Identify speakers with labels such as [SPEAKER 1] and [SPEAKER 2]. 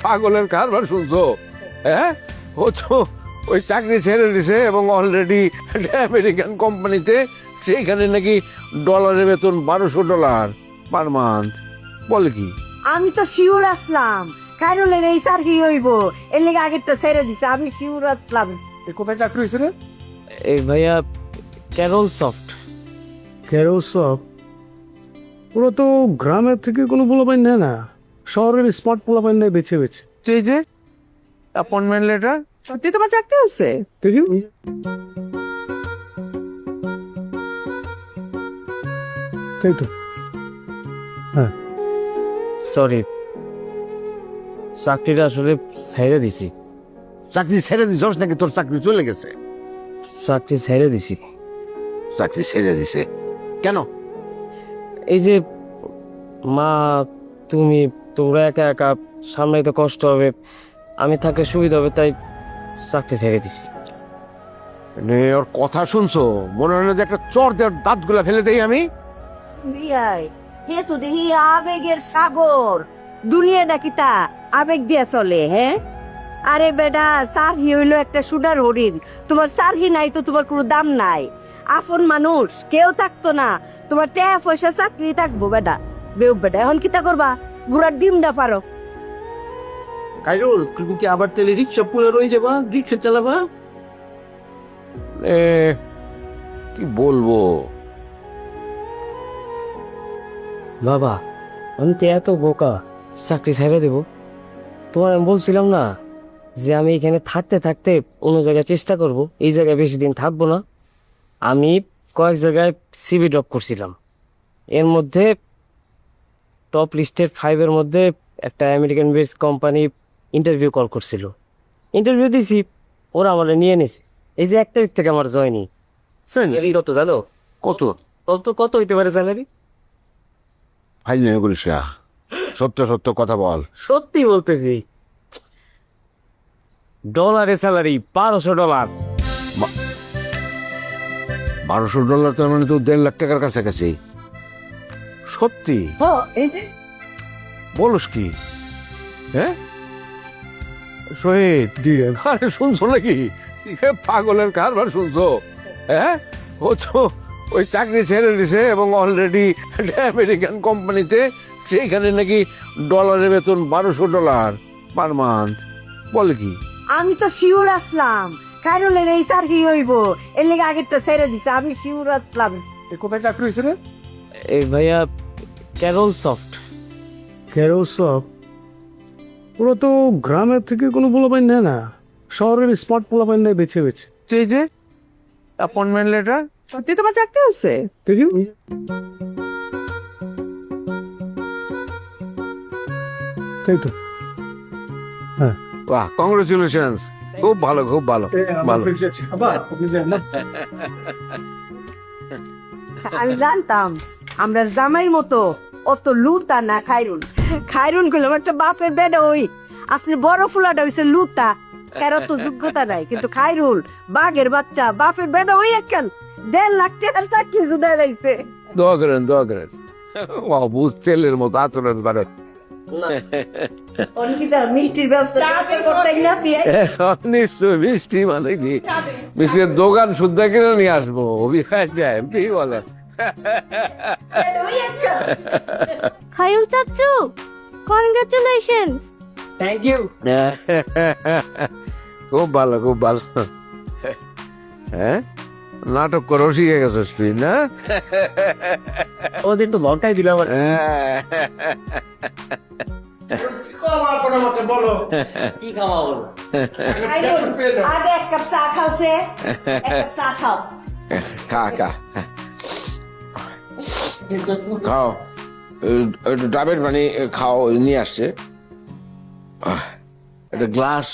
[SPEAKER 1] পাগলের কারবার শুনছো? হ্যাঁ, ও তো ওই চাকরি ছেড়ে দিছে এবং অলরেডি আমেরিকান কোম্পানিতে, সেইখানে নাকি ডলারের বেতন $1200 পার মান্থ। বলে কি?
[SPEAKER 2] আমি তো শিওর আসলাম কাইরুলের এই স্যার কি হইব, এর লেগে আগেরটা ছেড়ে দিছে। আমি শিওর আসলাম।
[SPEAKER 1] কোথায় চাকরি হয়েছে রে?
[SPEAKER 3] এই ভাইয়া ক্যারল সফট।
[SPEAKER 4] ক্যারল সব ওরা তো গ্রামের থেকে কোনো পোলাপাইন নেয় না, শহরের স্মার্ট পোলাপাইন নেয় বেছে বেছে।
[SPEAKER 1] এই যে অ্যাপয়েন্টমেন্ট লেটার।
[SPEAKER 2] সত্যি তোমার চাকরি হচ্ছে?
[SPEAKER 4] দেখি তাই তো। হ্যাঁ,
[SPEAKER 3] সরি, চাকরিটা আসলে ছেড়ে দিছি।
[SPEAKER 5] চাকরি ছেড়ে দিছস নাকি তোর চাকরি চলে গেছে?
[SPEAKER 3] চাকরি ছেড়ে দিছি।
[SPEAKER 5] চাকরি ছেড়ে দিছে কেন?
[SPEAKER 3] এই যে মা, তোমরা একা একা সামলাইতে কষ্ট হবে, আমি থাকলে সুবিধা হবে, তাই চাকরি ছেড়ে দিছি।
[SPEAKER 1] ওর কথা শুনছো? মনে হয় না যে একটা চর দেওয়ার দাঁতগুলা ফেলে দেই আমি।
[SPEAKER 2] বিয়াই হে তো দেখি আবেগের সাগর। দুনিয়া নাকি তা আবেগ দিয়া চলে? হ্যাঁ, আরে বেটা, সারহি হইলো একটা সুডার হরিণ। তোমার সারহি নাই তো তোমার কোনো দাম নাই। আপন মানুষ কেউ থাকতো না, তোমার টাকা পয়সা চাকরি থাকবো বেটা। বেউ বেটা, এখন কিতা করবা? গুড়ার ডিমটা পারো।
[SPEAKER 5] কাইরুল, তুমি কি আবার তেলে রিক্সা পুলে রয়ে যাবা? রিক্সা চালাবা?
[SPEAKER 1] এ, কি বলবো?
[SPEAKER 3] বাবা, আমি তো এত বোকা, চাকরি ছেড়ে দেব? তোমার আমি বলছিলাম না যে আমি এখানে থাকতে থাকতে অন্য জায়গায় চেষ্টা করব, এই জায়গায় বেশি দিন থাকবো না। আমি কয়েক জায়গায় সিভি ড্রপ করছিলাম, এর মধ্যে টপ লিস্টের 5-এর মধ্যে একটা American base company interview call করছিল। ইন্টারভিউ দিছি, ওরা আমার নিয়ে নিছে। এই যে 1 তারিখ থেকে আমার জয়নি। স্যালারি কত জানো?
[SPEAKER 5] কত?
[SPEAKER 3] কত হইতে পারে স্যালারি?
[SPEAKER 5] ফাইল নেমে করিস না। সত্য সত্য কথা বল।
[SPEAKER 3] সত্যি বলতেছি, ডলারে স্যালারি $1200।
[SPEAKER 1] $1200 তার মানে তো $1.5 লাখ কাছাকাছি। সত্যি?
[SPEAKER 2] এই যে
[SPEAKER 1] বলস কি? হ্যাঁ শহীদ, আরে শুনছো নাকি? পাগলের কারবার শুনছো? হ্যাঁ, ও তো ওই চাকরি ছেড়ে দিছে এবং অলরেডি আমেরিকান কোম্পানিতে, সেইখানে নাকি ডলারের বেতন $1200 পার মান্থ। বলে কি?
[SPEAKER 2] আমি তো শিওর আসলাম কাইরুলের এই স্যার কি হইব, এর লেগে আগেরটা ছেড়ে দিছে। আমি শিওর আসলাম।
[SPEAKER 4] কোথায় চাকরি হয়েছে রে?
[SPEAKER 3] এই ভাইয়া ক্যারল সফট।
[SPEAKER 4] ক্যারল সব ওরা তো গ্রামের থেকে কোনো পোলাপাইন নেয় না, শহরের স্মার্ট পোলাপাইন নেয় বেছে বেছে।
[SPEAKER 1] এই যে অ্যাপয়েন্টমেন্ট লেটার।
[SPEAKER 2] সত্যি তোমার চাকরি হচ্ছে?
[SPEAKER 4] দেখি তাই তো। হ্যাঁ,
[SPEAKER 1] বাহ, কংগ্রেচুলেশনস। খুব ভালো, খুব ভালো, ভালো।
[SPEAKER 2] আমি জানতাম আমরা জামাইর মতো অত লুতা না খাইরুন। খাইরুন করলাম একটা বাপের বেডা, ওই আপনি বড় ফুলাটা হইছে লুতা, কারো তো যোগ্যতা নাই। কিন্তু খাইরুল বাঘের বাচ্চা, বাপের বেডা ওই একখান 1.5 লাখ টাকার চাকরি জুড়ে যাইছে।
[SPEAKER 1] দোয়া করেন, দোয়া করেন। বুঝ তেলের মতো আতরের বারে।
[SPEAKER 2] অনেকটা মিষ্টির ব্যবস্থা করতে না পিয়ে
[SPEAKER 1] নিশ্চয় মিষ্টি মানে কি? মিষ্টির দোকান শুদ্ধ কিনে নিয়ে আসবো। অভিখায় যায় এমপি বলেন।
[SPEAKER 6] খায়ুল চাচু, কনগ্রাচুলেশনস।
[SPEAKER 3] Thank you.
[SPEAKER 1] খুব ভালো, খুব ভালো। হ্যাঁ, নাটক করো শিখে গেছিস তুই না?
[SPEAKER 3] ওদের তো লঙ্কাই দিল আমার।
[SPEAKER 5] বলো।
[SPEAKER 3] কি খাওয়া হলো?
[SPEAKER 2] আগে এক কাপ চা খাওছে, এক কাপ চা খাও।
[SPEAKER 1] খা খা খাও, ডাবের পানি খাও, নিয়ে আসছে। একটা গ্লাস